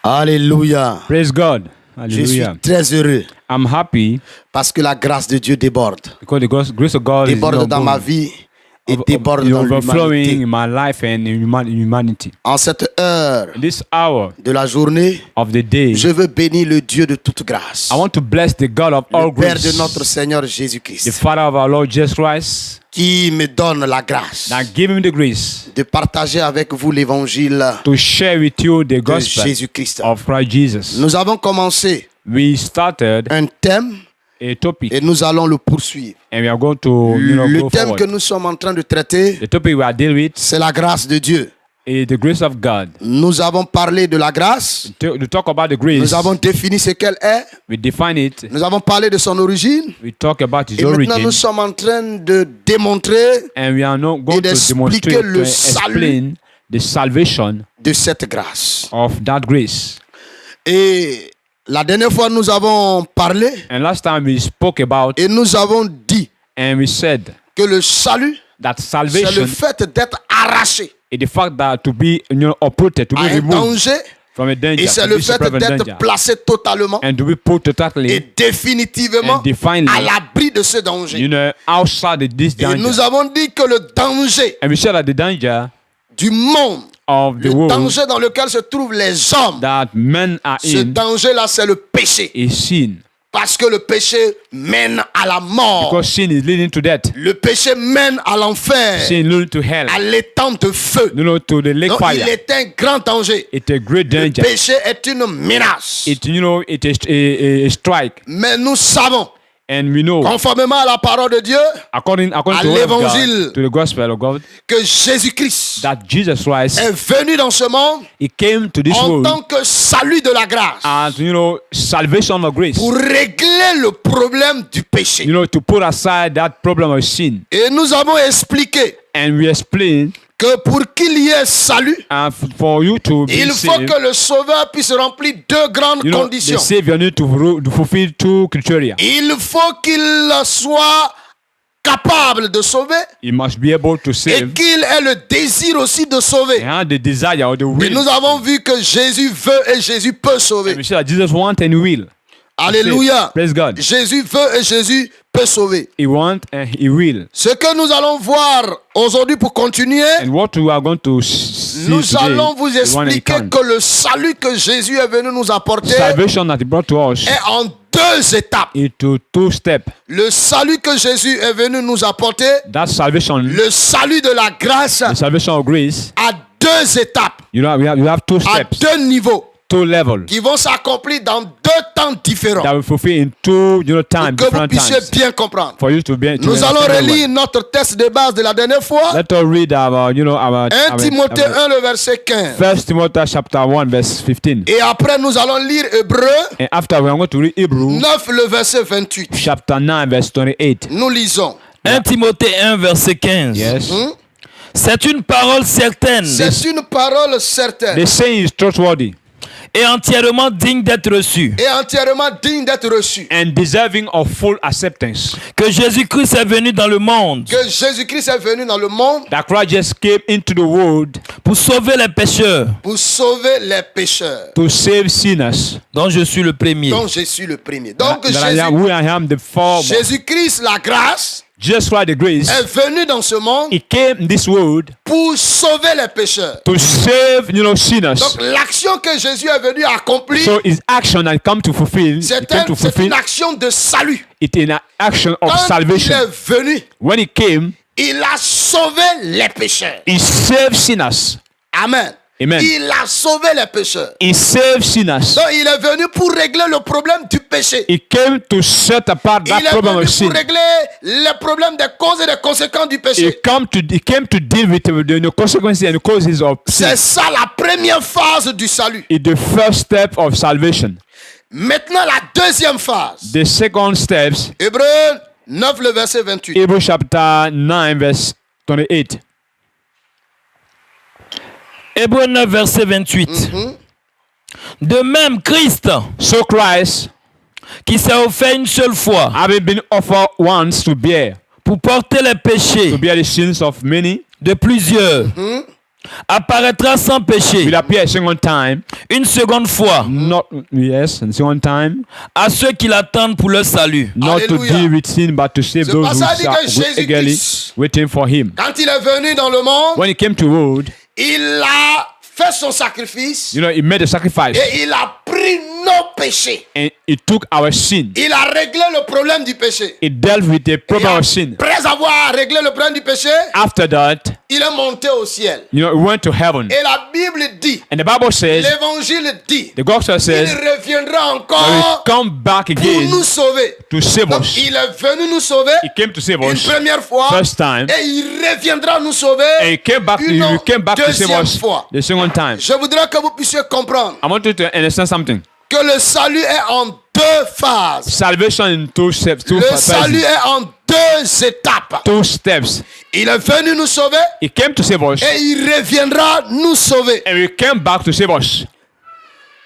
Alléluia. Praise God. Je suis Hallelujah. très heureux I'm happy parce que la grâce de Dieu déborde. because the grace of God Déborde dans ma vie et déborde dans overflowing l'humanité. in my life and in humanity. En cette heure In this hour de la journée, of the day, je veux bénir le Dieu de toute grâce, I want to bless the God of all le Père grace, de notre Seigneur the Jésus-Christ, Father of our Lord Jesus Christ, qui me donne la grâce that give him the grace de partager avec vous l'évangile to share with you the de gospel Jésus-Christ. of Christ Jesus. Nous avons commencé We started un thème a topic et nous allons le poursuivre. and we are going to Le go thème forward. que nous sommes en train de traiter, The topic we are dealing with c'est la grâce de Dieu. is the grace of God. Nous avons parlé de la grâce, To talk about the grace, nous avons défini ce qu'elle est, we define it. nous avons parlé de son origine, We talk about his et maintenant origin, nous sommes en train de démontrer and we are not going to d'expliquer demonstrate, le to explain the salvation de cette grâce. of that grace. Et la dernière fois, nous avons parlé And last time we spoke about et nous avons dit and we said que le salut, that c'est le salvation fait d'être arraché is the fact that to be uprooted, to à be un removed danger, from a danger, et c'est to le be fait separated from d'être danger, placé totalement and to be put totally et définitivement and definitely, à l'abri de ce danger. outside of this Et danger. nous avons dit que le danger And we said that the danger du monde, of the le world danger dans lequel se trouvent les hommes, that men are ce in danger-là, c'est le péché. is sin. Parce que le péché mène à la mort. Because sin is leading to death. Le péché mène à l'enfer, Sin leading to hell. à l'étang de feu. To the lake Donc, fire. il est un grand danger. It's a great Le danger. péché est une menace. It is a strike. Mais nous savons, And we know, conformément à la parole de Dieu, according à to the word of l'évangile, God, to the gospel of God, que Jésus-Christ that Jesus Christ, est venu dans ce monde he came to this en world tant que salut de la grâce as salvation of grace. pour régler le problème du péché. To put aside that problem of sin. Et nous avons expliqué And we explain, que pour qu'il y ait salut, for you to be il faut saved, que le Sauveur puisse remplir deux grandes the conditions. Savior need to fulfill two criteria. Il faut qu'il soit capable de sauver He must be able to et save qu'il ait le désir aussi de sauver. and have the desire or the Et will. nous avons vu que Jésus veut et Jésus peut And sauver. we say that Jesus wants and he will. Alléluia. Praise God. Jésus veut et Jésus peut sauver. He wants and he will. Ce que nous allons voir aujourd'hui pour continuer, And what we are going to see nous today allons vous is one expliquer account. que le salut que Jésus est venu nous apporter Salvation that he brought to us est en deux étapes. into two steps. Le salut que Jésus est venu nous apporter, That salvation, le salut de la grâce, the salvation of grace, à deux étapes, we have two à steps, deux niveaux, two levels qui vont s'accomplir dans deux temps différents. that will fulfill in two time, Que vous different puissiez times. bien comprendre. For you to be. To Nous allons understand relire well. notre texte de base de la dernière fois. Let us read our 1 Timothée 1, le verset 15. 1 Timothy chapter 1 verse 15. Et après, nous allons lire Hébreu And after we are going to read Hebrew 9, le verset 28. chapter 9 verse 28. Nous lisons. 1 Timothée 1, verset 15. Yes. C'est une parole certaine C'est une parole certaine The saying is trustworthy et entièrement digne d'être reçue, et entièrement digne d'être reçue. and deserving of full acceptance. que Jésus-Christ est venu dans le monde Que Jésus-Christ est venu dans le monde That Christ just came into the world pour sauver les pécheurs, pour sauver les pécheurs, to save sinners. dont je suis le premier. dont je suis le premier. Donc I am the foremost. Jésus-Christ, la grâce, Just like the grace, est venu dans ce monde he came in this world pour sauver les pécheurs. to save, sinners. Donc l'action que Jésus est venu accomplir, So his action had come to fulfill. He c'est came to fulfill une action de salut. it in an action of Quand il salvation. est venu, When he came, il a sauvé les pécheurs. he saved sinners. Amen. Amen. Il a sauvé les pécheurs. He saved sinners. Donc il est venu pour régler le problème du péché. He came to set apart Il that est problem venu of sin. pour régler les problèmes des causes et des conséquences du He péché. came to deal with the consequences and the causes of sin. C'est ça la première phase du salut. It's the first step of salvation. Maintenant la deuxième phase. The second steps, Hébreu 9, le verset 28. Hebrews chapter 9 verse 28. Hébreux 9, verset 28. De même, Christ, So Christ, qui s'est offert une seule fois having been offered once to bear pour porter les péchés the sins of many, de plusieurs, apparaîtra sans péché will appear a second time, une seconde fois not yes, and second time, à ceux qui l'attendent pour leur salut. not to Alléluia. deal with sin, but to save Ce those who passage dit que are Jésus-Christ- eagerly waiting for him. Quand il est venu dans le monde, When he came to world, il a fait son sacrifice you know, he made a sacrifice et il a pris nos péchés. and he took our sin. Il a réglé le problème du péché. He dealt with the Et problem of sin. après avoir réglé le problème du péché, After that, il est monté au ciel. you know, he went to heaven. Et la Bible dit, And the Bible says, l'évangile dit, the gospel il says, reviendra that he encore come back pour again nous sauver. to save Donc, us. il est venu nous sauver He came to save une us première fois first time, et il reviendra nous sauver and he came back. une He came back to save deuxième us fois. the second time. Je voudrais que vous puissiez comprendre I want you to understand something. que le salut est en deux phases. Salvation in two steps, Le salut est en deux étapes. two steps. Il est venu nous sauver He came to save us, et il reviendra nous sauver. and he came back to save us.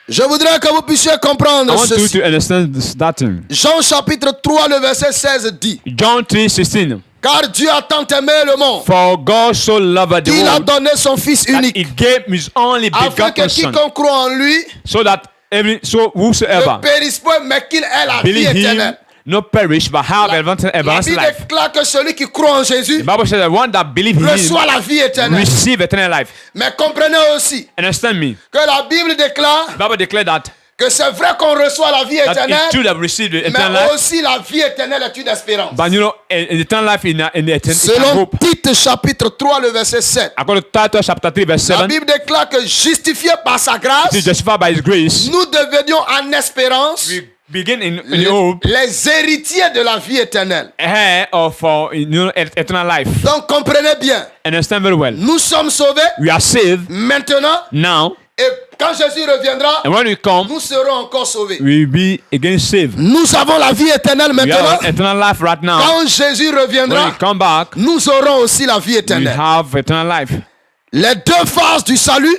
Je voudrais que vous puissiez I comprendre want you ceci. to understand that thing. Jean chapitre 3, le verset 16 dit, John 3:16. car Dieu a tant aimé le monde For God so loved the qu'il a world donné son Fils that unique, He gave His only afin begotten que Son, quiconque croit en lui so that ne whosoever périsse point, mais qu'il ait la vie believe Him éternelle. not perish but have La everlasting Bible life. déclare que celui qui croit en Jésus The Bible says that one that believes in reçoit Him la vie éternelle. receive eternal life. Mais comprenez aussi Understand me? que la Bible déclare The Bible declared that que c'est vrai qu'on reçoit la vie it's éternelle, true that we receive the eternal mais life, aussi la vie éternelle est une espérance. but you know, in eternal life in the eternal Selon hope. Tite chapitre 3, le verset 7, According to Titus chapter 3 verse la 7, Bible déclare que justifiés par sa grâce, to justify by His grace, nous devenions en espérance we begin in hope, les héritiers de la vie éternelle. heir of eternal life. Donc comprenez bien, Understand very well. nous sommes sauvés We are saved maintenant now, et quand Jésus reviendra, and when we come, nous serons encore sauvés. we will be again saved. Nous avons la vie éternelle We maintenant. have eternal life right now. Quand Jésus When reviendra, we come back, nous aurons aussi la vie we éternelle. have eternal life. Les deux phases du salut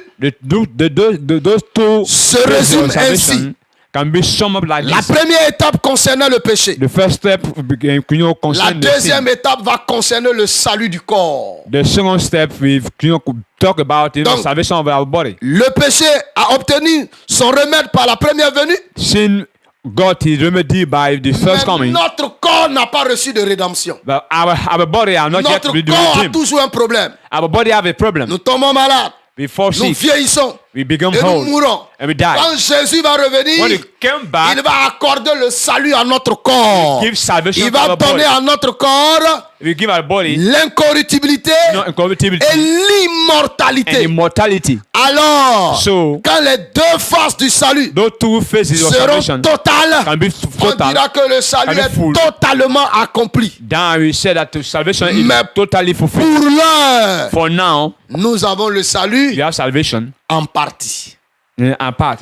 Those two se phases résument of ainsi. salvation can be summed up like La this. première étape concernait le péché. The first step La concerns the deuxième sin. étape va concerner le salut du corps. The second step we talk about the Donc, salvation of our body. Le péché a obtenu son remède par la première venue, Sin got his remedy by the mais first coming, notre corps n'a pas reçu de rédemption. but our body are not yet Notre redeemed. corps a toujours un problème. Our body have a problem. Nous tombons malades, We fall nous sick. vieillissons We become et nous old. mourons. And we die. Quand Jésus va When revenir, he came back, il va accorder le salut à notre corps. give salvation Il to va our body. donner à notre corps We give our body l'incorruptibilité no incorruptibility et and l'immortalité. immortality. Alors, So, quand les deux faces du salut those two phases of seront salvation totales, can be on total. dira que le salut can be est full. totalement accompli. Then we say that the salvation is Mais totally fulfilled. Pour l'heure, For now, nous avons le salut we have salvation en partie. in part.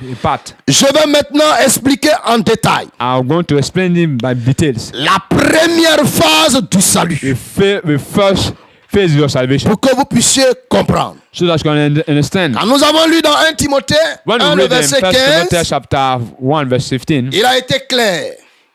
Je vais maintenant expliquer en détail I'm going to explain it by details. la première phase du salut The first phase of salvation, pour que vous puissiez comprendre. so that you can understand. Quand nous avons lu dans 1 Timothée When 1, we le read in 1 verset Timothy 15, chapter 1 verse 15, il a été clair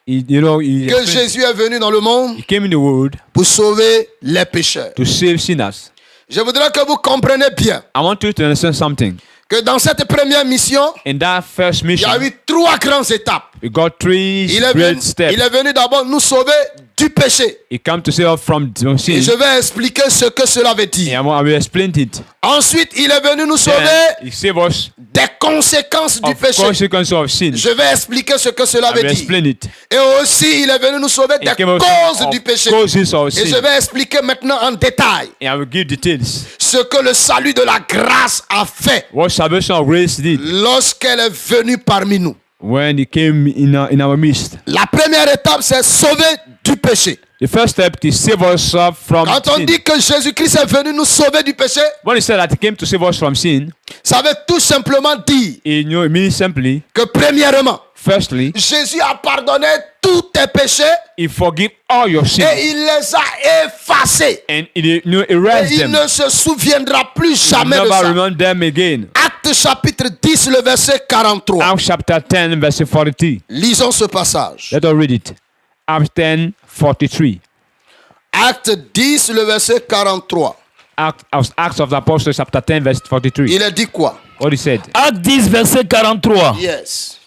he que Jésus est venu dans le monde came in the world pour sauver les pécheurs. to save sinners. Je voudrais que vous compreniez bien I want you to understand something. que dans cette première mission, In that first il mission, y a eu 3 grandes étapes. we got three Il est great steps. venu d'abord nous sauver du péché. He came to save us from Et sin. je vais expliquer ce que cela veut dire. And I will explain it. Ensuite, il est venu nous sauver Then he saved us des conséquences du of péché. consequences of sin. Je vais expliquer ce que cela I veut will dire. explain it. Et aussi, il est venu nous sauver He des came us causes of du péché. causes of Et je sin. vais expliquer maintenant en détail And I will give details. ce que le salut de la grâce a fait What salvation of grace did lorsqu'elle est venue parmi nous. when he came in our midst. La première étape, c'est sauver du péché. The first step is save us from Quand on sin. dit que Jésus-Christ est venu nous sauver du péché, When he said that he came to save us from sin, ça veut tout simplement dire it means simply, que premièrement, firstly, Jésus a pardonné tous tes péchés he forgive all your sins et il les a effacés. and he Et erase il them. ne se souviendra plus He jamais de never ça. remember them again. Acte chapitre 10, le verset 43. Acts chapter 10 verse 43. Lisons ce passage. Let us read it. Acts 10, 43. Acte 10, le verset 43. Acts of the Apostles, chapter 10, verse 43. Il a dit quoi? What he said. Acte 10, verset 43. Yes.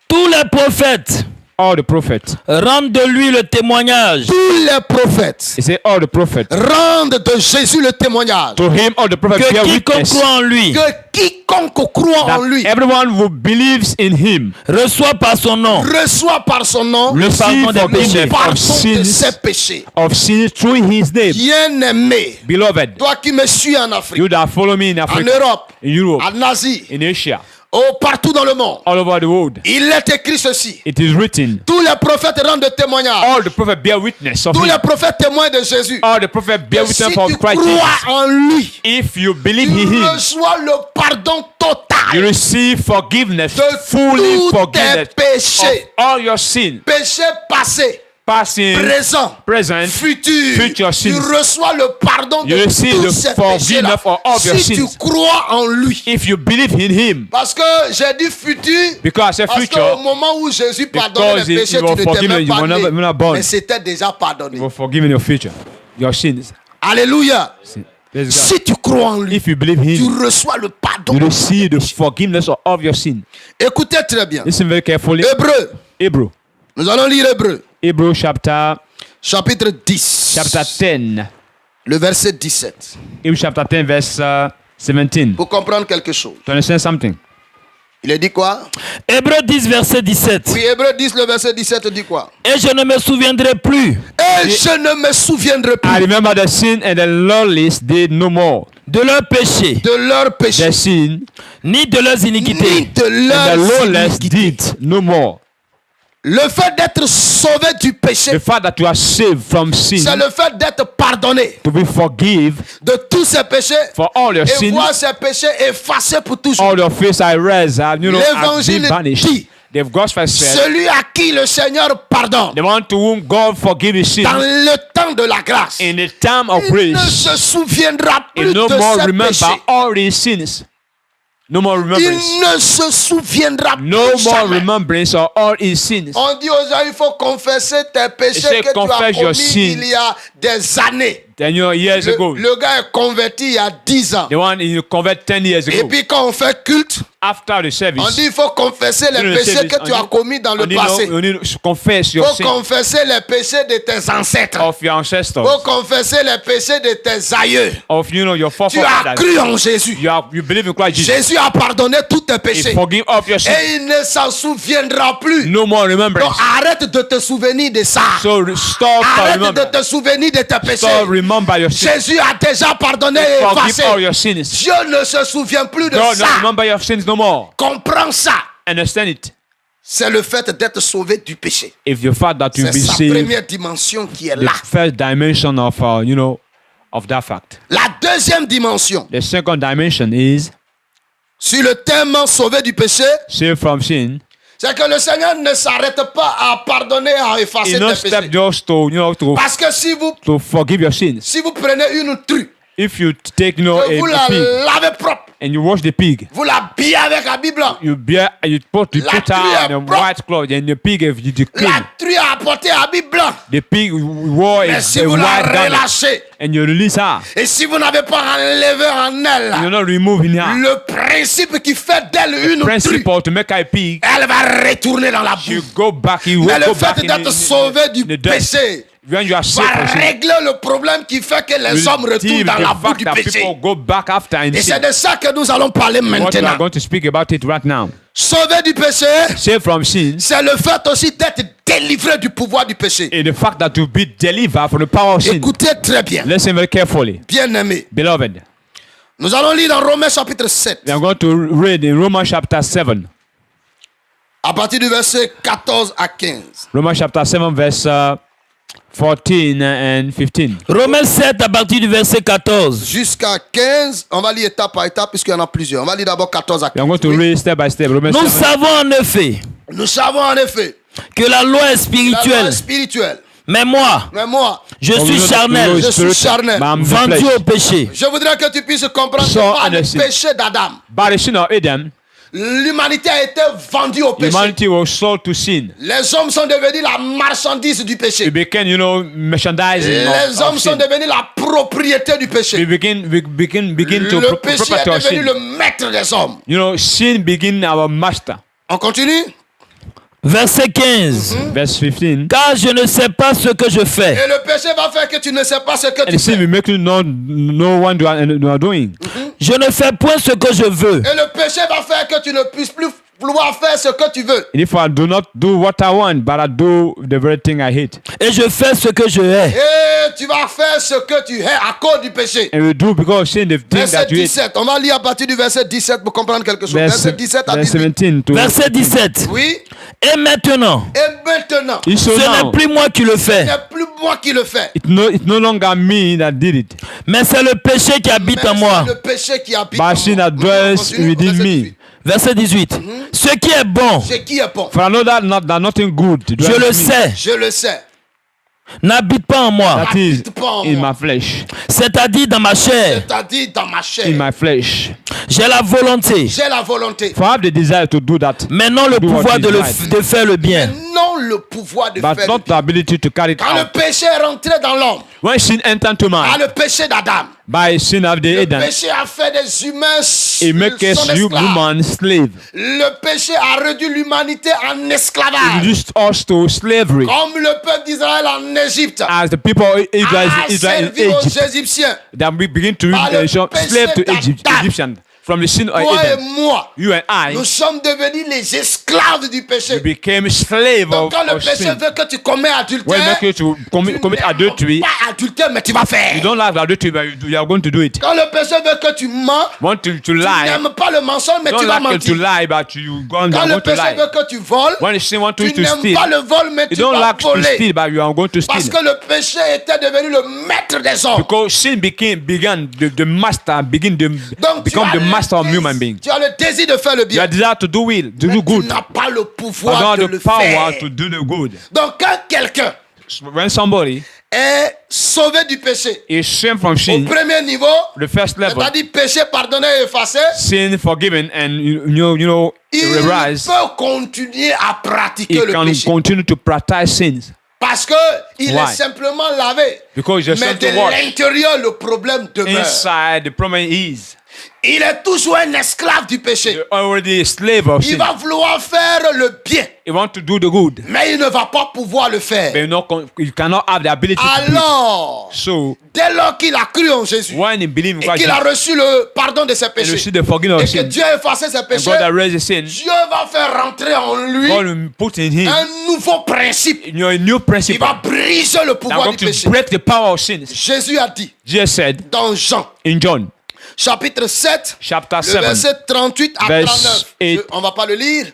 Tous les prophètes All the prophets. rendent de lui le témoignage. Tous les prophètes He said, all the prophets. rendent de Jésus le témoignage. To him, all the prophets Que bear quiconque witness croit en lui Que quiconque croit that en lui everyone who believes in him reçoit par son nom reçoit par son nom le pardon des receive péchés. le pardon de sins. ses péchés. of sins through his name. Bien-aimé, Beloved, toi qui me suis en Afrique, you that follow me in en Africa, Europe, in Europe, en Asie, in Asia, partout dans le monde, all over the world, il est écrit ceci. it is written, Tous les prophètes rendent témoignage. all the prophets bear witness of Tous him. les prophètes témoignent de Jésus. All the prophets bear Que si witness of tu Christ crois Jesus. en lui, If you believe tu in him, reçois le pardon you total receive forgiveness, de fully tous tes forgiveness of péchés. all your sins, Péchés passés, past sin, présents, present, futurs. future Tu sins. reçois le pardon de You receive tous the ces forgiveness péchés-là. for all your Si tu sins. crois en lui. If you believe in him, Parce que j'ai dit futur. because a Parce future, qu'au moment où Jésus pardonnait because les he péchés, will tu n'étais forgive même you, pas you were né. not born. Mais c'était déjà pardonné. you will forgive in your future, your sins. Alléluia. Praise God. Si tu crois en lui, If you believe tu him, reçois le pardon. you receive the forgiveness of all your sins. Écoutez très bien. Listen very carefully. Hébreu. Hebrew. Nous allons lire Hébreu. Hebrew chapter 10. chapter 10. Le verset 17. Hebrew chapter 10 verse 17. Pour comprendre quelque chose. To understand something. Il a dit quoi? Hébreux 10, verset 17. Oui, Hébreu 10, le verset 17 dit quoi? Et je ne me souviendrai plus Et je ne me souviendrai I plus remember the sin and the lawless did no more. de leurs péchés, de leurs péchés, The sin ni de leurs ni iniquités. de and the leurs lawless iniquités. did no more. Le fait d'être sauvé du péché, The fact that you are saved from sin, c'est le fait d'être pardonné to be forgive de tous ses péchés for all your et sins, voir ses péchés effacés pour toujours. all your face I raise, have been L'évangile vanished. dit, The gospel said, celui à qui le Seigneur pardonne the one to whom God forgive his sin dans le temps de la grâce, in the time of il ne grace, se souviendra he plus no de more ses remember péchés. all his sins. No more remembrance. Il ne se souviendra No plus more jamais. remembrance of all his sins. On dit aux gens, il faut confesser tes péchés say, que tu as confess your commis sins. il y a des années. 10 years ago. Le gars est converti il y a 10 ans. The one you convert 10 years Et ago. puis quand on fait culte, After the service. on dit il faut confesser les during the péchés service, que tu as commis dans on le need passé. you need to confess Il your faut sins confesser les péchés de tes ancêtres. of your Il ancestors, faut confesser les péchés de tes aïeux. of your Tu as forefathers. cru en Jésus. You believe in Christ Jesus. Jésus a pardonné tous tes He péchés. forgive all your sins. Et il ne s'en souviendra plus. No more Donc remembrance. arrête de te souvenir de ça. So stop Arrête de remember. te souvenir de tes péchés. Stop remember your sins. Jésus a déjà pardonné et Forgive effacé. all your sins. Dieu ne se souvient plus de God ça. don't remember your sins no more. Comprends ça. Understand it. C'est le fait d'être sauvé du péché. If the fact that you C'est be sa saved, première dimension qui est the là. first dimension of of that fact. La deuxième dimension, The second dimension is sur le thème sauvé du péché, saved from sin. c'est que le Seigneur ne s'arrête pas à pardonner, à effacer It's not tes step péchés. just to Parce que si vous forgive your sins. prenez une truie, If you take que vous a la pig lavez propre, and you wash the pig, vous l'habillez avec habit blanc, you put La her truie est in a propre. white cloth and the pig you la clean. truie a apporté habit blanc. The pig wore Mais a si vous la white garment relâchez, and you release her. et si vous n'avez pas enlevé en elle You're not removing her. le principe qui fait d'elle une truie, Principle to make her a pig, elle va retourner dans la you boue. go back, you Mais will le go back fait in d'être sauvé du the dust. péché When you are saved va from sin, régler le problème qui fait que les will hommes retournent deal dans the la boue fact du that péché. people go back after in Et c'est sin. de ça que nous allons parler What we are maintenant. going to speak about it right now. Sauvé du péché, Saved from sin c'est le fait aussi d'être délivré du pouvoir du péché. is the fact that you be delivered from the power of sin. Écoutez très bien, Listen very carefully. bien-aimés. Beloved, Nous allons lire dans Romains chapitre 7, we are going to read in Romans chapter 7. à partir du verset 14 à 15. Romans chapter 7 verse 14 and 15. Romains 7 à partir du verset 14. Jusqu'à 15, on va lire étape par étape puisqu'il y en a plusieurs. On va lire d'abord 14 à We are 15. going to Oui. read step by step. Romans Nous 7. savons en effet Nous savons en effet que la loi est la loi spirituelle. est spirituelle. Mais moi, Mais moi, je Oh, suis we know that charnel, the je suis charnel, But I'm the vendu flesh. au péché. je voudrais que tu puisses comprendre So que par le understand. péché d'Adam, By the sin of Adam, l'humanité a été vendue au péché. humanity was sold to sin. Les hommes sont devenus la marchandise du péché. It became, merchandising Les of hommes sont sin. devenus la propriété du péché. we begin to Le péché est property of devenu sin. le maître des hommes. You know, sin begin our master. On continue. Verset 15. Verse 15. Car je ne sais pas ce que je fais. Et le péché va faire que tu ne sais pas ce que And tu sin fais. will make you know what you are doing. Je ne fais point ce que je veux. Et le péché va faire que tu ne puisses plus vouloir faire ce que tu veux. And if I do not do what I want, but I do the very thing I hate, Et je fais ce que je hais. Et tu vas faire ce que tu hais à cause du péché. and we do because of sin the thing Verset that you hate. 17. On va lire à partir du verset 17 pour comprendre quelque chose. Verset 17 à verse 18. 17 to Verset 17. Oui. Et maintenant, Et maintenant, It's so ce now, n'est plus moi qui le ce fais, n'est plus moi qui le fais. it's no longer me that did it, mais c'est le péché qui habite Mais en moi. c'est le péché qui habite but en sin moi. that dwells Continue, within verset me. 18. Verset 18. Ce qui est bon, Ce qui est bon, For I know that nothing good je dwells le in me, sais, je le sais. n'habite pas en moi, that is Habite pas en in moi. my flesh, c'est-à-dire dans ma chair. C'est-à-dire dans ma chair. in my flesh. J'ai la volonté, J'ai la volonté. For I have the desire to do that, mais non le Do what pouvoir is de, right. de faire le bien. Non le pouvoir de but faire. not the ability to carry it Quand le out. péché est rentré dans l'homme, When sin entered into man, le péché d'Adam, by sin of the le Eden, péché a fait des humains it makes us son esclave. human slave. Le péché a réduit l'humanité en It esclavage. reduced us to slavery, Comme le peuple d'Israël en Égypte as the people of Israel a in servi aux Egypt. Égyptiens. That we begin to Par le péché slave to d'Adam. Egyptians from the sin of Toi et Eden. moi, You and I nous sommes devenus les esclaves du péché. became slave Donc quand le of péché sin. veut que tu commets When adultère, you make you to commit tu n'aimes adultery, pas adultère, mais tu vas you faire. don't like adultery, but you are going to do it. Quand le péché veut que tu mens, Want to tu lie, n'aimes pas le mensonge, mais don't tu vas like to mentir. lie, but you are Quand le going to péché lie. veut que tu voles, When the sin wants tu you to n'aimes steal, pas le vol, mais you tu don't vas like to voler. steal, but you are going to Parce steal. que le péché était devenu le maître des hommes. Because sin began the master Donc tu become as the master of le human désir- being. tu as le désir de faire le You bien. have desire to do will, to Mais do tu good, n'as pas le but pouvoir not de the le power faire. to do the good. Donc quand quelqu'un When somebody est sauvé du péché, is saved from au sin, premier niveau, the first level, c'est-à-dire péché pardonné et effacé, sin forgiven, and you know, il realize peut continuer à pratiquer he le can péché. continue to practice sins Parce que il Why? est simplement lavé. because you're Mais de to wash. l'intérieur, le problème demeure. Inside, the problem is Il est toujours un esclave du péché. you're already a slave of Il sin. va vouloir faire le bien, You want to do the good, mais il ne va pas pouvoir le faire. but you cannot have the ability to do it. Alors, So dès lors qu'il a cru en Jésus when he believed in et Christ qu'il a Jesus reçu le pardon de ses and péchés, received the forgiveness et of que sin, Dieu a effacé ses and péchés, God has raised the sin, Dieu va faire rentrer en lui God will put in him un nouveau principe. a new Il principle va briser le that pouvoir going du to péché. break the power of sin. Jésus a dit Jesus said dans Jean, in John chapitre 7, chapter le 7, verset 38 à verse 39. 8. On va pas le lire.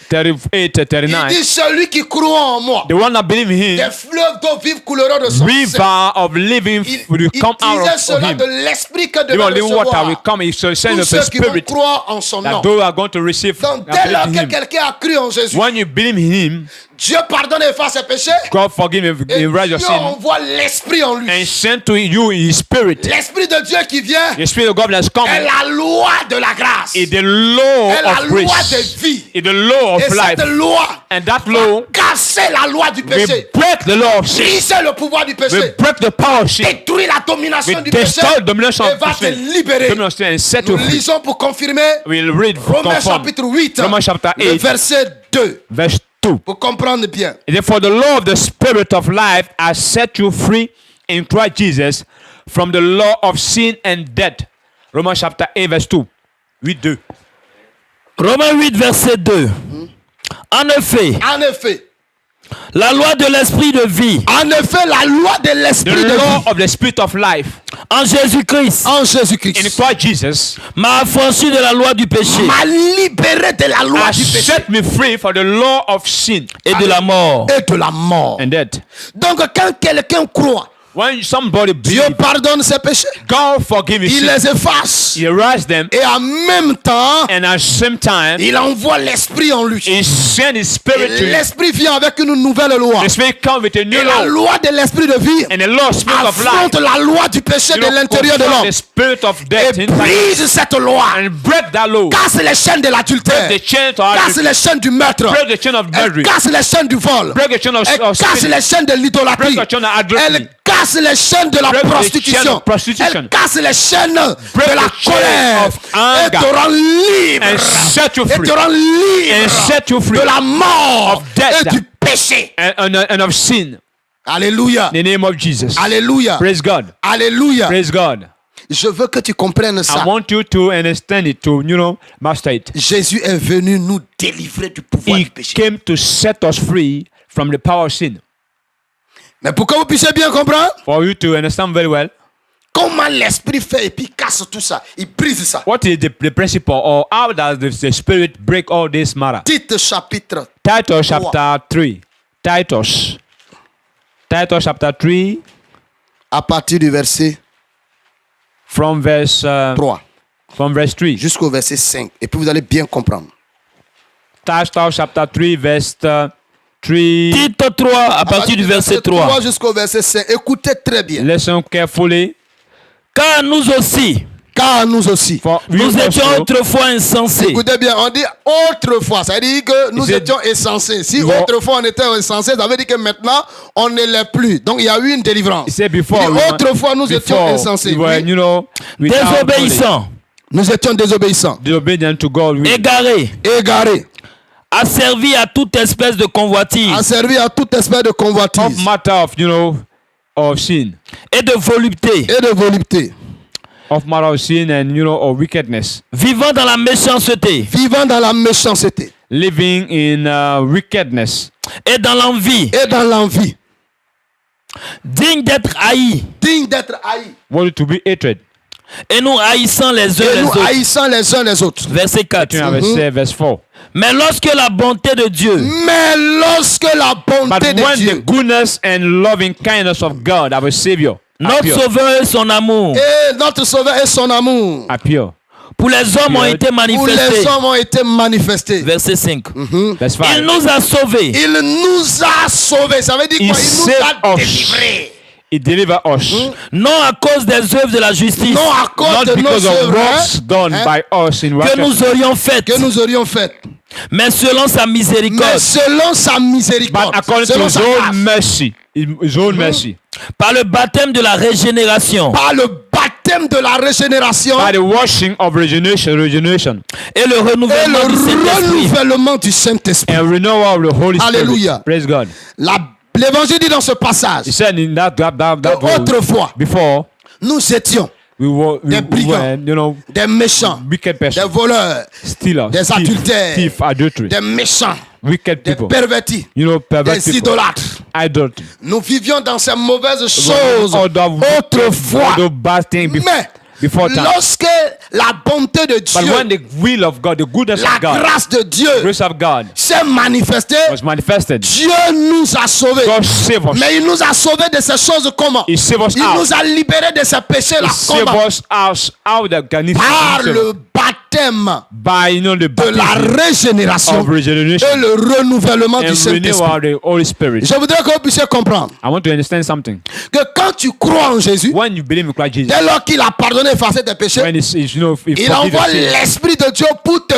38 Il 39, dit, celui qui croit en moi, the one that believe in him, des fleuves d'eau vive couleront de son sein. river of living Il will come out disait of cela him. de l'esprit que River devait of living water will recevoir come. He shall send tous of the ceux qui vont spirit croire en son nom. that those are going to receive Donc, and dès lors believe in que him. quelqu'un a cru en Jésus, When you believe in him, Dieu pardonne et efface ses péchés. God forgive him Et and erase your Dieu sin envoie l'esprit en lui. and send to you his spirit. L'esprit de Dieu qui vient The spirit of God has come est la loi de la grâce. is the law Est la of loi de grace. vie. Is the law Et of life. cette loi And that law casser la loi du will péché. break the law of sin. Briser le pouvoir du Will péché. break the power of sin. Détruire la domination Will du péché. destroy the domination Et of va te sin. libérer. Domination and set Nous you free. lisons pour confirmer We'll read Romains conform. chapitre 8, Romans chapter le 8, verset 2. verse 2. Pour comprendre bien. Therefore, the law of the Spirit of life has set you free in Christ Jesus from the law of sin and death. Romans chapter 8, verse 2. 8, 2. Romains 8, verset 2. En effet, En effet, la loi de l'esprit de vie la loi de The l'esprit de law vie of the Spirit of life en Jésus-Christ en in Jésus-Christ Christ Jesus m'a affranchi de la loi du péché m'a libéré de la loi has du péché set me free from the law of sin et de la mort. et de la mort. and death. Donc quand quelqu'un croit, When somebody Dieu believes, pardonne ses péchés, God forgive his il sin. les efface He erase them, et en même temps, and at the same time, il envoie l'esprit en lui. He send His Et Spirit to you. l'esprit vient avec une nouvelle loi. The Spirit comes with a new Et la law, loi de l'esprit de vie and the law of Spirit of life. affronte la loi du péché de l'intérieur de confront l'homme the spirit of death et inside brise cette loi, and break that law. casse les chaînes de l'adultère, Break the chain of casse adultery. les chaînes du meurtre, Break the chain of elle adultery. casse les chaînes du vol, Break the chain of elle casse sin. les chaînes de l'idolâtrie, Break the chain of adultery. elle casse les chaînes de la Break the chain prostitution. of prostitution. Elle casse les chaînes Break de la the chain colère. of Et anger. te rend libre. And set you Et free. te rend libre And set you free. de la mort Of death. et du péché. And of sin. Alléluia. In the name of Jesus. Alléluia. Praise God. Alléluia. Praise God. Je veux que tu comprennes I ça. want you to understand it, to, master it. Jésus est venu nous délivrer du pouvoir He du péché. came to set us free from the power of sin. Mais pour que vous puissiez bien comprendre For you to understand very well, comment l'esprit fait et puis casse tout ça, il brise ça. what is the principle, or how does the Spirit break all this matter? Tite chapitre Titus chapter 3. Titus chapter 3, à partir du verset from verse 3 jusqu'au jusqu'au verset 5. Et puis vous allez bien comprendre. Titus chapter 3, verse 3. Tite 3, à partir du verset 3. Jusqu'au verset 5. Écoutez très bien. Listen carefully. Car nous aussi, Car nous aussi. For we nous étions also, autrefois insensés, Écoutez bien, on dit autrefois. Ça veut dire que nous C'est- étions insensés. Si Bon. autrefois on était insensés, ça veut dire que maintenant on ne l'est plus. Donc il y a eu une délivrance. he said before, Il dit, autrefois nous étions before insensés. we were, Oui. without knowledge, désobéissants, Nous étions désobéissants, disobedient to God, égarés, égarés, asservis à toute espèce de convoitise asservis à toute espèce de of convoitise matter of, of sin, et de volupté, et de volupté, of matter of sin and, of wickedness, vivant dans la méchanceté vivant dans la méchanceté living in wickedness, et dans l'envie, et dans l'envie, dignes d'être haïs, dignes d'être haïs, wanted to be hatred. et nous haïssant les uns et les nous autres. haïssant les uns les autres. Verset 4. Verse 4. Mais lorsque la bonté de Dieu Mais lorsque la But bonté de when the Dieu goodness and loving kindness of God, our Savior, notre appear, Sauveur et son amour et notre Sauveur et son amour appear. pour les hommes ont été où les manifestés. hommes ont été manifestés. Verset 5. Verse Il 5. nous a sauvés Il nous a sauvés. Ça veut dire He quoi? Il nous saved a us. délivrés. He deliver us. non à cause des œuvres de la justice Non à cause Not de nos because of œuvres works done hein, by us in que righteousness, nous aurions faites, que nous aurions faites, mais selon sa mais miséricorde, selon sa but miséricorde, according to selon His sa own grâce, mercy. His own mercy. par le baptême de la régénération par le baptême de la régénération By the washing of regeneration et le et renouvellement du le Saint-Esprit. renouvellement du Saint-Esprit. and renewal of the Holy Hallelujah. Spirit. Praise God. L'évangile dit dans ce passage He said in that que word, autrefois, before nous étions we were, des brigands, des méchants, wicked des persons, voleurs, stealers, des adultères, thief, adultery, des méchants, wicked des people, pervertis, perverted des people, idolâtres. idolatry. Nous vivions dans ces mauvaises choses All the autrefois. bad things Mais before time. lorsque la bonté de But Dieu, when the will of God, the goodness la of God, grâce de Dieu grace of God s'est manifestée, was manifested, Dieu nous a sauvés. God saved us. Mais il nous a sauvés de ces choses comment? He saved us Il out. nous a libérés de ces péchés-là He saved comment? us out that can Par le baptême by the de la baptism régénération of regeneration et le renouvellement du and renewal Saint-Esprit. of the Holy Spirit. Je voudrais que vous puissiez comprendre I want to understand something. que quand tu crois en Jésus, When you believe in Christ Jesus, dès lors qu'il a pardonné et effacé tes péchés, when it's il forgive envoie the sin, l'Esprit de Dieu pour te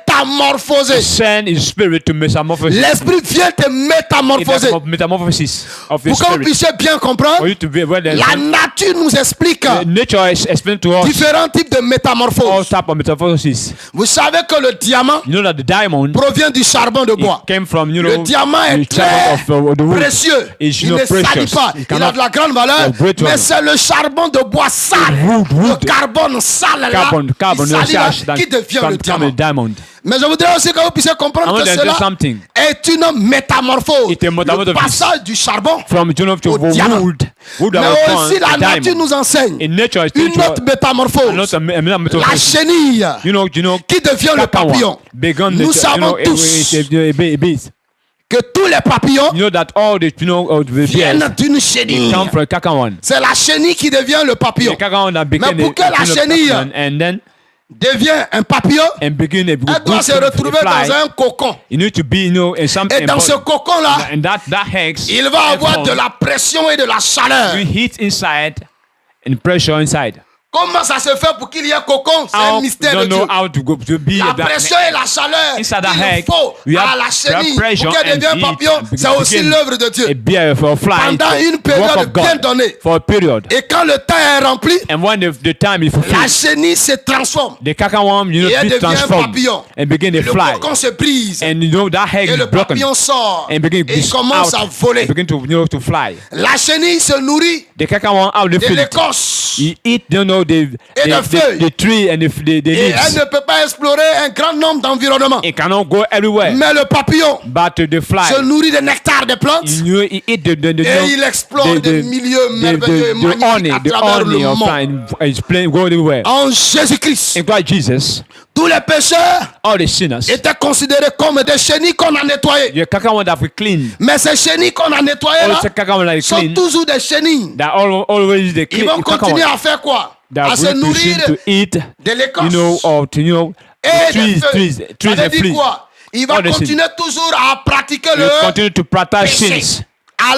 métamorphoser. send His Spirit to metamorphose. L'Esprit vient te métamorphoser. Metamorphosis of the Pour que vous Spirit. puissiez bien For comprendre, you to be where there's la nature nous explique nature is explained to us différents types de all métamorphoses. type of metamorphosis. Vous savez que le diamant You know that the diamond provient du charbon de bois. it came from Le diamant est the charbon très of the wood. précieux. It's, Il ne salit pas. It Il a de la grande valeur. of great Mais value. c'est le charbon de bois sale. Wood. Le carbone sale là, Carbon, qui salit là, that qui devient le become a diamant. diamond. Mais je voudrais aussi que vous puissiez I comprendre want que to cela do something est une métamorphose. It's a Le metamorphosis. passage du charbon From to au diamant. wood Mais that was aussi la born a nature diamond. nous enseigne In nature, it's une autre métamorphose. another La metamorphosis. chenille You know, qui devient le Kakawa papillon. began Nous savons tous a bees. que tous les papillons You know that all the the bees viennent d'une chenille. come from a kakawan. C'est la chenille qui devient le papillon. The kakawan that became Mais pour que la chenille and then devient un papillon, begin a elle doit se retrouver fly. dans un cocon. You need to be in some Et dans ce cocon-là, and that eggs il va avoir de la pression et de la chaleur you heat inside and pressure inside. Comment ça se fait pour qu'il y ait cocon? C'est un How, mystère de don't Dieu. know how to go to be La that- pression et la chaleur Inside the qu'il egg, faut we have à la chenille pressure pour qu'elle and devienne heat papillon, and c'est aussi begin l'œuvre de Dieu. a beer for a fly Pendant for une work période of bien God donnée. for a period. Et quand le temps est rempli, And when the time is la fulfilled, chenille se transforme. the cocoon Et elle be devient transformed papillon. and begin to Le fly. cocon se brise. And that egg Et is le broken papillon sort. and begin Et il commence à voler. begin to fly. La chenille se nourrit The cocoon out the de field. l'écorce. He eat the tree and the Et elle leaves. ne peut pas explorer un grand nombre d'environnements. It cannot go everywhere. Mais le papillon But the fly, se nourrit de nectar des plantes. he eat Et il explore des milieux merveilleux et magnifiques à travers le of monde. flying is playing go everywhere. En Jésus-Christ, In Christ Jesus, tous les pécheurs all the sinners, étaient considérés comme des chenilles qu'on a nettoyées. the cocoon that we clean, Mais ces chenilles qu'on a nettoyées all là the cocoon that we sont clean, toujours des chenilles. that always the Ils vont continuer à faire quoi? that À se we nourrir to eat, de l'écorce of et des trees feuilles. Ça veut and dire fleas. quoi? Il va All the sin. continuer toujours à pratiquer We le continue to practice péché. sins.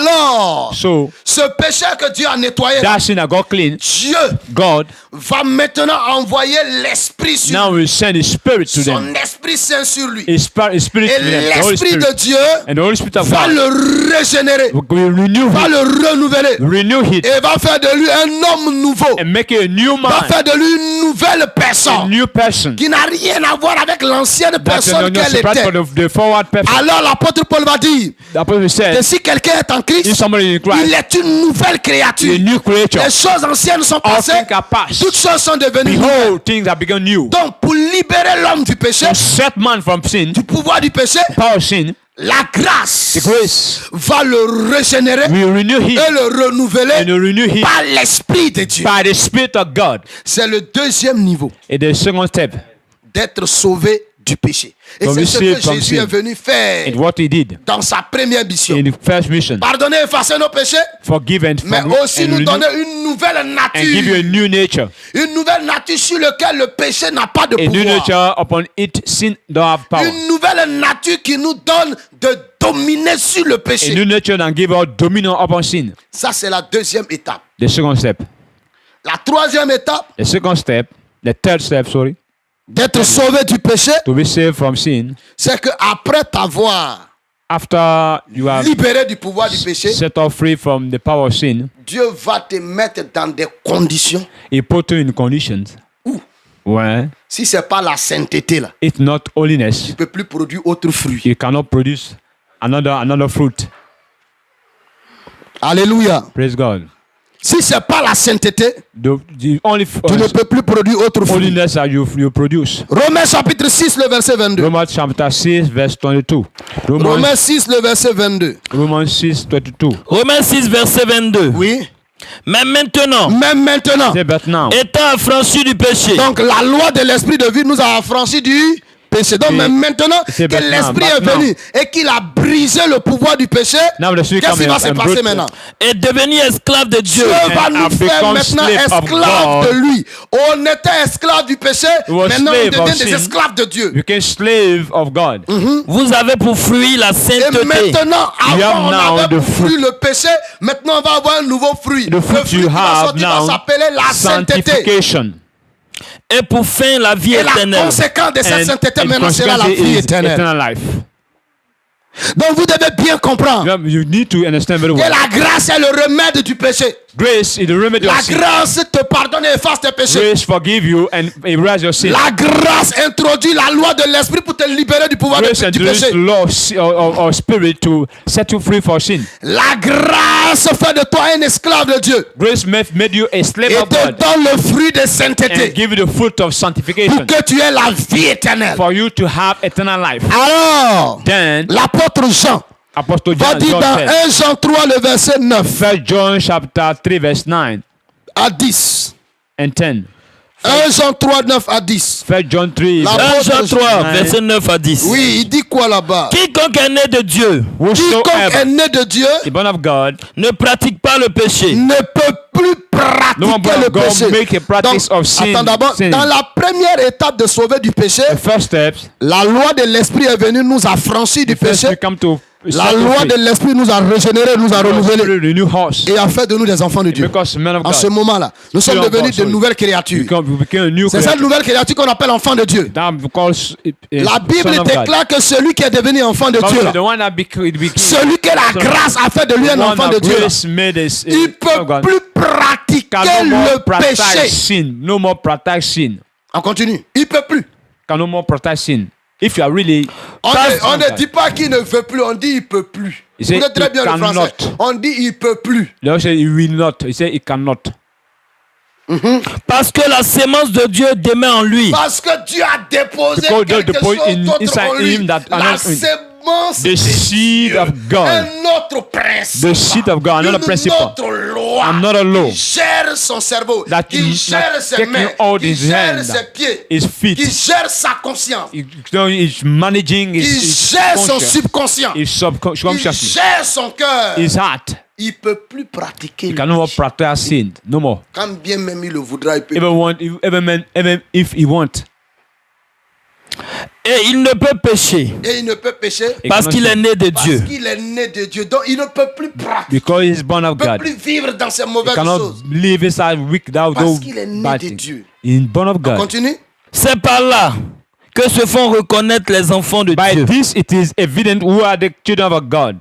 Alors, So ce péché que Dieu a nettoyé, that sin that got clean, Dieu God va maintenant envoyer l'Esprit sur now will send His Spirit to son them. Esprit Saint sur lui. His Spirit Et to them, the Holy l'Esprit Spirit. de Dieu And the Holy Spirit of va God le régénérer, will renew va him, le renouveler renew it, et va faire de lui un homme nouveau, and make it a new va man, faire de lui une nouvelle a personne new person. qui n'a rien à voir avec l'ancienne That's personne qu'elle separate était. from the forward person. Alors l'apôtre Paul va dire The apostle que said, si quelqu'un est en if Christ, somebody in il Christ, est une nouvelle créature. a new creature, Les choses anciennes sont all passées, things are past. toutes choses sont devenues nouvelles. Behold, things have become new. Donc pour libérer l'homme du péché, To set man from sin, du pouvoir du péché, power of sin, la grâce the grace va le régénérer will renew him et le renouveler and renew him par l'Esprit de Dieu. by the Spirit of God. C'est le deuxième niveau, And the second step, d'être sauvé du péché. Et From c'est ce que receive from Jésus sin. est venu faire and what he did dans sa première mission. in the first mission, Pardonner et effacer nos péchés, forgive and mais forgive aussi and nous renew donner une nouvelle and give you a nature. new nature. Une nouvelle nature sur laquelle le péché n'a pas de A new pouvoir. nature upon it sin don't have power. Une nouvelle nature qui nous donne de dominer sur le A péché. new nature that give us dominion upon sin. Ça, c'est la deuxième étape. The second step. La troisième étape, The second step, the third step, sorry, d'être sauvé du péché, to be saved from sin. c'est qu'après t'avoir After you have libéré du pouvoir du péché, set off free from the power of sin, Dieu va te mettre dans des conditions. He put you in conditions where Si ce n'est pas la sainteté, là, it's not holiness. tu ne peux plus produire autre fruit. You cannot produce another fruit. Alléluia. Praise God. Si ce n'est pas la sainteté, The only tu ne peux plus produire autre fruit. holiness that you produce. Romains chapitre 6, le verset 22. Romans chapter 6, verse 22. Romains 6, le verset 22. Romans 6, 22. Romains 6, verset 22. Oui. Mais maintenant, Même maintenant. Say but now. étant affranchis du péché, Donc la loi de l'esprit de vie nous a affranchis du péché. Donc Et- même maintenant que c'est maintenant, l'esprit est maintenant. venu et qu'il a brisé le pouvoir du péché, Now the Spirit qu'est-ce come qui va and se broke passer the- maintenant? est devenu esclave de Dieu. Dieu va And nous have faire become maintenant slave of esclaves God. de lui. On était esclaves du péché, was maintenant on slave of devient des sin. esclaves de Dieu. You became slave of God. Vous avez pour fruit la Et sainteté. maintenant, You have avant on now avait the pour fruit le péché, maintenant on va avoir un nouveau fruit. The Le fruit fruit you qui va have sortir va now, s'appeler la sainteté. sanctification. Et pour fin, la vie Et la éternelle. conséquence de cette sainteté and maintenant sera la consequently vie is éternelle. eternal life. Donc vous devez bien comprendre You need to understand very que well. la grâce est le remède du péché. Grace is the remedy La of sin. grâce te pardonne et efface tes péchés. Grace forgive you and erase your sin. La grâce introduit la loi de l'esprit pour te libérer du pouvoir Grace du introduces péché. the law of spirit to set you free for sin. La grâce fait de toi un esclave de Dieu Grace made you a slave et of te God donne le fruit de and sainteté give you the fruit of pour sanctification que tu aies la vie éternelle. for you to have eternal life. Alors, Then l'apôtre Jean Apostle va John, dire dans said, 1 Jean 3, le verset 9 1 John chapter 3 verse 9 à 10. and 10. 1 Jean 3, 9 à 10. 1 John 3 La- 1 Jean 3, Nine. verset 9 à 10. Oui, il dit quoi là-bas? Quiconque est né de Dieu Quiconque est whosoever né de Dieu is born of God ne pratique pas le péché. ne peut plus No one pratiquer but le God péché. make a practice Donc, of sin. attends d'abord, Sin. dans la première étape de sauver du péché, The first step, la loi de l'esprit est venue nous affranchir du first péché we come to La loi de l'esprit nous a régénérés, nous a renouvelés The new horse. et a fait de nous des enfants de Dieu. Because men of En ce God. moment-là, nous sommes devenus de nouvelles créatures. We became a new C'est cette creature. nouvelle créature qu'on appelle enfant de Dieu. Now because La Bible déclare que celui qui est devenu enfant de Dieu, là, the one that became celui que la grâce a fait de lui un enfant de Dieu, là, il ne peut plus pratiquer le péché. sin. No more practice sin. On continue. Il ne peut plus. Can no more practice sin. If you are really On ne dit pas qu'il ne veut plus, on dit il ne peut plus. Il Vous dit, êtes très il bien le français. cannot. On dit il ne peut plus. the Lord said he will not. He said he cannot. Parce que la sémence de Dieu demeure en lui. Parce que Dieu a déposé Because God quelque chose deposed d'autre inside en lui. him that La another- sémence The seed of God. un autre principe. The seed of God, another Une principle. autre loi. Another law. Qui gère son cerveau. That Qui you- gère that ses taking mains. hold Qui his gère hand, ses pieds. his feet. Qui gère sa conscience. He's managing Qui his gère son conscience, subconscient. his Qui subconscious, gère son cœur. his heart. Il ne peut plus pratiquer He le can no more péché. practice sin. No more. Quand bien même il le voudra, il peut. Even if he want. Et il ne peut pécher Et il ne peut pécher parce qu'il est né de parce Dieu. qu'il est né de Dieu. Donc il ne peut plus pratiquer. Because he's born of Il ne peut God. plus vivre dans ces He mauvaises cannot choses. live inside without Parce no qu'il est né bad de thing. Dieu. He's born of God. Continue. C'est par là que se font reconnaître les enfants de By Dieu this it is evident who are the children of God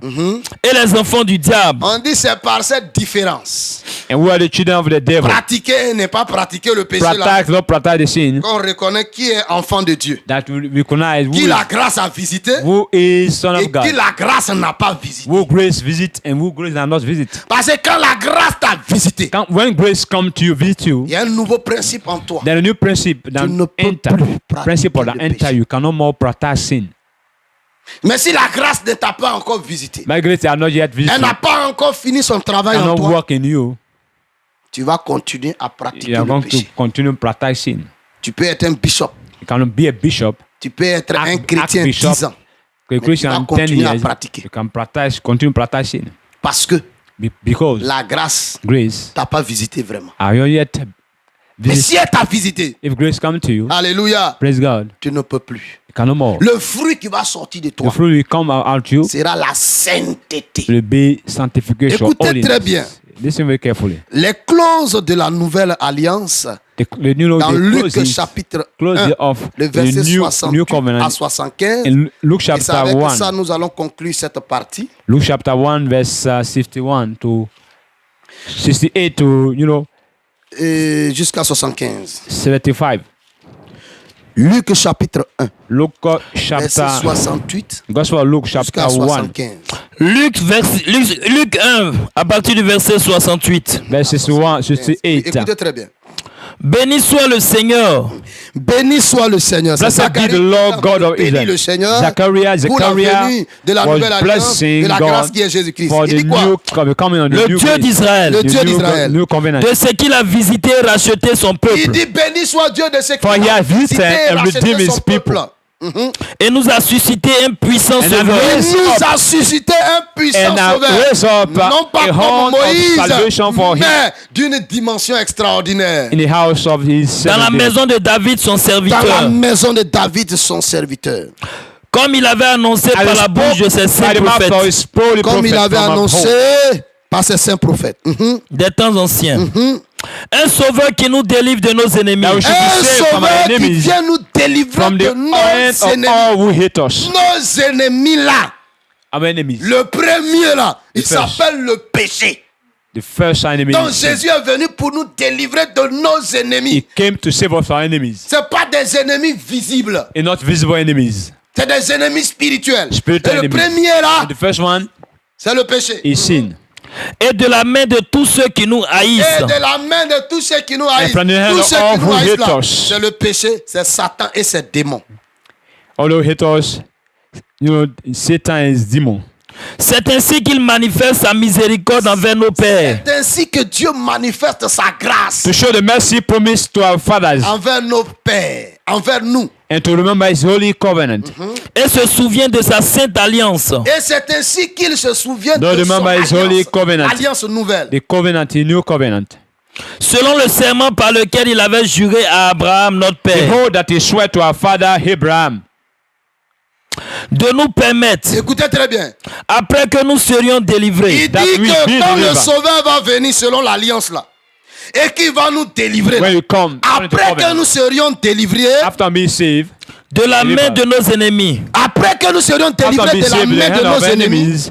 et les enfants du diable. On dit c'est par cette différence. and who are the children of the devil. Pratiquer et ne pas pratiquer le péché là. Protect, not protect the sin. Qu'on reconnaît qui est enfant de Dieu. That we recognize Qui la grâce a visité who is son et of God. qui la grâce n'a pas visité. Who grace visit and who grace does not visit. Parce que quand la grâce t'a visité, When grace come to you, visit you, il y a un nouveau principe en toi. then a new principle that ne peux enter. plus pratiquer Principle that le enter péché. you cannot more practice sin. Mais si la grâce ne t'a pas encore visité, My grace are not yet elle visited. n'a pas encore fini son travail en Cannot toi, work in you. tu vas continuer à pratiquer You are le going to péché. continue practice sin. Tu peux être un bishop, You cannot be a bishop. tu peux être un chrétien Archbishop. 10 ans, A Christian vas 10 continuer à years. pratiquer. You can practice, continue practicing. parce que Because la grâce grace t'a pas visité vraiment. are you yet Mais visit. si elle t'a visité, If grace come to you, alléluia, praise God. tu ne peux plus. You cannot more. Le fruit qui va sortir de The toi fruit will come out you sera la sainteté. will be sanctification. Écoutez holiness. très bien. Listen very carefully. Les clauses de la nouvelle alliance The new dans the Luc clauses, chapitre clause 1, of le the verset new 68 covenant. à 75. In Luke Et c'est chapter avec 1, ça nous allons conclure cette partie. Luke chapter 1, verse 61 to 68 to, Et jusqu'à 75. 75. Luc chapitre 1, Luke verset chapter, 68 Gospel of Luke jusqu'à chapter 1, 75. Luc 1, à partir du verset 68. verse 61, 68. Écoutez très bien. Béni soit le Seigneur. Béni soit le Seigneur. C'est Blessed be Zacharie the Lord God of bénit Israel. le Seigneur Zachariah pour la venue de la was nouvelle alliance, blessing de la grâce God qui est Jésus-Christ. for Il the dit quoi? new coming on the Le new Dieu grace, d'Israël. Le the Dieu new d'Israël. new covenant. De ce qu'il a visité et racheté son Il peuple. dit béni soit Dieu de ce For he qui a has visited visité et and racheté redeemed son his people. peuple. Et nous a suscité un puissant And sauveur. Il nous a suscité un puissant And sauveur. raise up Non pas a comme horn of Moïse, salvation for him mais d'une dimension extraordinaire. in the house of his Dans la servant. maison de David, son Dans la serviteur. maison de David, son serviteur. Comme il avait annoncé And par he la bouche de spoke ses by saints the mouth of prophètes his holy Comme il prophet avait from of annoncé old. par ses saints prophètes. des temps anciens. Un sauveur qui nous délivre de nos ennemis. That we should Un be saved from our sauveur qui enemies, vient nous délivrer from de the hand nos of ennemis. all who hate us. Nos ennemis là. Our enemies. Le premier là, il first. s'appelle le péché. The first enemy. Donc Jésus est venu pour nous délivrer de nos He ennemis. came to save us from our enemies. Ce pas des ennemis visibles. And not visible enemies. C'est des ennemis spirituels. Spiritual Et le enemies. premier là, And the first one c'est le péché. is sin. Et de la main de tous ceux qui nous Et haïssent. de la main de tous ceux qui nous haïssent. from the hand Tous of ceux all qui nous who haïssent hate là, us. c'est le péché, c'est Satan et ses démons. Although hate us, Satan is demon. C'est ainsi qu'il manifeste sa miséricorde envers nos pères. C'est ainsi que Dieu manifeste sa grâce To show the mercy promised to our fathers envers nos pères, envers nous. and to remember his holy covenant. Et se souvient de sa sainte alliance. Et c'est ainsi qu'il se souvient Don't de son remember his holy alliance, covenant. alliance nouvelle. The covenant, the new covenant. Selon le serment par lequel il avait juré à Abraham, notre père. Behold that he swore to our father Abraham. de nous permettre, écoutez très bien, après que nous serions délivrés, il dit que quand le Sauveur va venir selon l'alliance là, et qu'il va nous délivrer, après que nous serions délivrés, after being saved, de la main de nos ennemis, après que nous serions délivrés de la main de nos ennemis,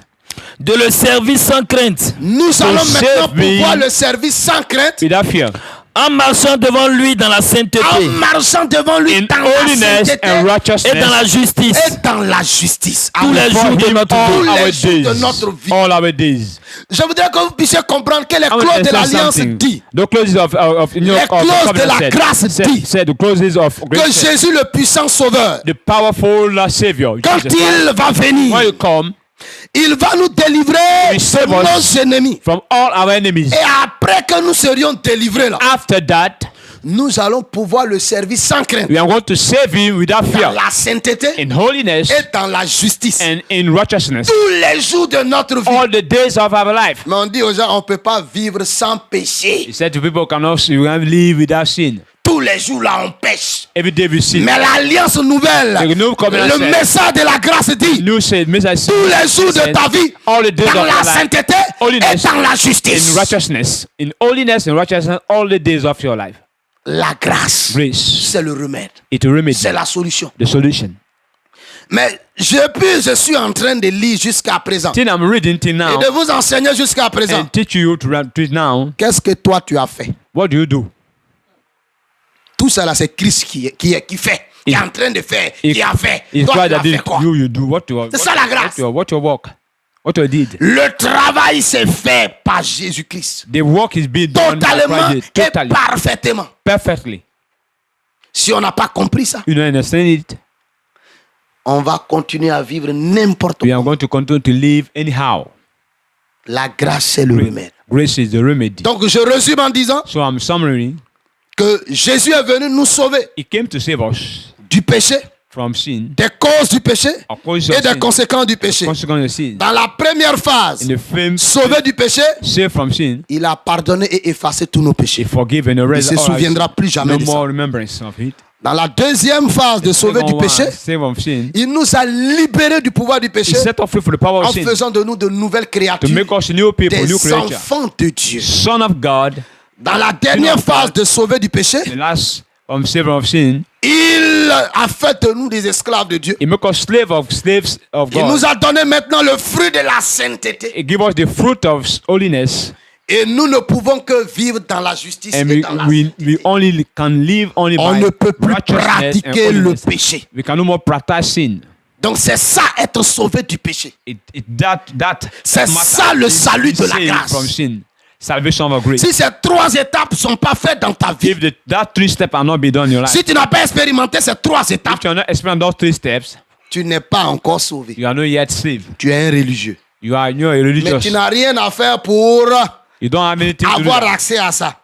de le servir sans crainte, nous allons maintenant pouvoir le servir sans crainte, en marchant devant lui dans la sainteté, en marchant devant lui dans la sainteté et dans la justice, tous les jours de notre vie. All our days. Je voudrais que vous puissiez comprendre que les clauses de l'alliance dit, the clauses of les clauses de la grâce dit que Jésus le puissant sauveur, the powerful Savior, quand il va venir, when you come, il va nous délivrer de nos ennemis. From all our enemies. Et après que nous serions délivrés là, after that, nous allons pouvoir le servir sans crainte. We are going to save him without fear. Dans la sainteté, in holiness, et dans la justice, and in righteousness. Tous les jours de notre vie. All the days of our life. Mais on dit aux gens, on ne peut pas vivre sans péché. He said to people, you can't live without sin. Tous les jours là, on pêche. Every day we sin. Mais l'alliance nouvelle, le message de la grâce dit, tous les jours de ta vie, dans la sainteté et dans la justice. In righteousness. In holiness and righteousness, all the days of your life. La grâce, c'est le remède. C'est la solution. The solution. Mais je suis en train de lire jusqu'à présent. I'm reading till now. Et de vous enseigner jusqu'à présent. And teach you to read now. Qu'est-ce que toi tu as fait? What do you do? Tout ça là, c'est Christ qui fait, qui est en train de faire, qui a fait. Toi, tu as fait quoi? You do what you. C'est ça la grâce. What your work? What you did? Le travail s'est fait par Jésus-Christ. The work is being done totalement et parfaitement. Perfectly. Si on n'a pas compris ça, you don't understand it, on va continuer à vivre n'importe comment. We are going to continue to live anyhow. La grâce, c'est le remède. Grace is the remedy. Donc je résume en disant, so I'm summarizing, que Jésus est venu nous sauver. He came to save us du péché, from sin, des causes du péché et des conséquences du péché. Dans la première phase, sauvé du péché, from sin, il a pardonné et effacé tous nos péchés. Il ne se souviendra plus jamais de ça. Dans la deuxième phase de sauver du péché, il nous a libérés du pouvoir du péché en faisant de nous de nouvelles créatures, des enfants de Dieu. Son of God. Dans la dernière phase de sauver du péché, il a fait de nous des esclaves de Dieu. Il nous a donné maintenant le fruit de la sainteté. Et nous ne pouvons que vivre dans la justice et dans la sainteté. On ne peut plus pratiquer le péché. Donc c'est ça être sauvé du péché. C'est ça le salut de la grâce. Salvation of grace. Si ces trois étapes ne sont pas faites dans ta vie, si tu n'as pas expérimenté ces trois étapes, tu n'es pas encore sauvé. You are not yet saved. Tu es un religieux. Mais tu n'as rien à faire pour avoir accès à ça.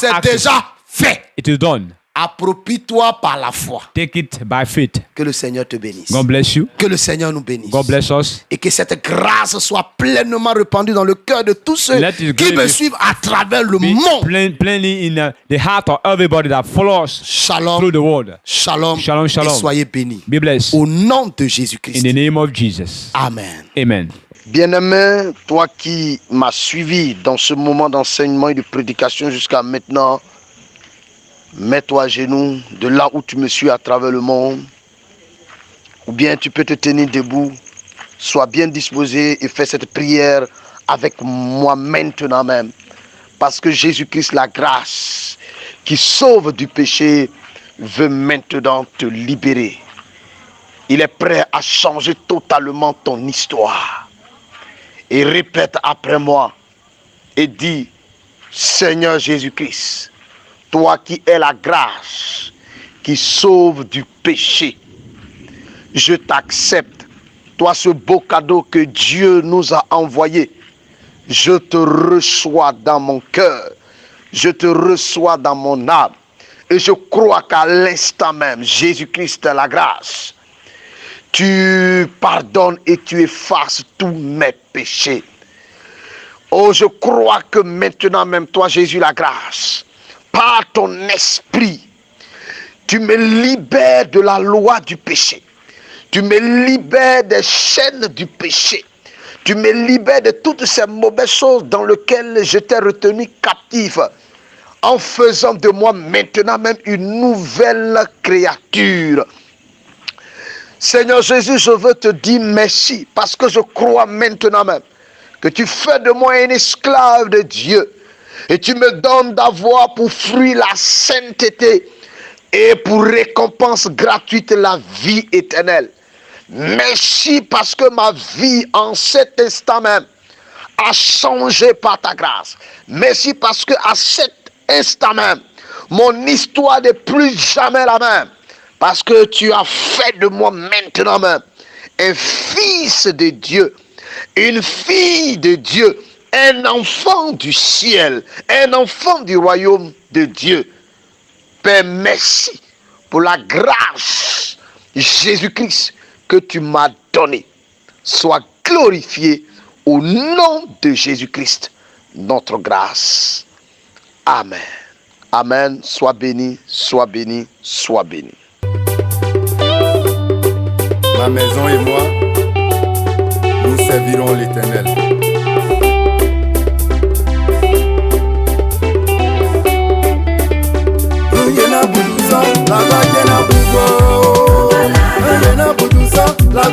C'est déjà fait. It is done. Approprie-toi par la foi. Take it by faith. Que le Seigneur te bénisse. God bless you. Que le Seigneur nous bénisse. God bless us. Et que cette grâce soit pleinement répandue dans le cœur de tous ceux qui me suivent à travers le monde. Plainly in the heart of everybody that follows Shalom. Through the world. Shalom. Shalom, shalom. Et soyez bénis. Be blessed. Au nom de Jésus-Christ. In the name of Jesus. Amen. Amen. Bien-aimé, toi qui m'as suivi dans ce moment d'enseignement et de prédication jusqu'à maintenant, mets-toi à genoux de là où tu me suis à travers le monde. Ou bien tu peux te tenir debout. Sois bien disposé et fais cette prière avec moi maintenant même. Parce que Jésus-Christ, la grâce qui sauve du péché, veut maintenant te libérer. Il est prêt à changer totalement ton histoire. Et répète après moi et dis, Seigneur Jésus-Christ, toi qui es la grâce, qui sauve du péché, je t'accepte. Toi, ce beau cadeau que Dieu nous a envoyé, je te reçois dans mon cœur, je te reçois dans mon âme. Et je crois qu'à l'instant même, Jésus-Christ est la grâce. Tu pardonnes et tu effaces tous mes péchés. Oh, je crois que maintenant même, toi, Jésus, la grâce, par ton esprit, tu me libères de la loi du péché. Tu me libères des chaînes du péché. Tu me libères de toutes ces mauvaises choses dans lesquelles j'étais retenu captif, en faisant de moi maintenant même une nouvelle créature. Seigneur Jésus, je veux te dire merci parce que je crois maintenant même que tu fais de moi un esclave de Dieu et tu me donnes d'avoir pour fruit la sainteté et pour récompense gratuite la vie éternelle. Merci parce que ma vie en cet instant même a changé par ta grâce. Merci parce que à cet instant même, mon histoire n'est plus jamais la même. Parce que tu as fait de moi maintenant même un fils de Dieu, une fille de Dieu, un enfant du ciel, un enfant du royaume de Dieu. Père, merci pour la grâce de Jésus-Christ que tu m'as donné. Sois glorifié au nom de Jésus-Christ, notre grâce. Amen. Amen. Sois béni, sois béni, sois béni. Ma maison et moi, nous servirons l'Éternel. La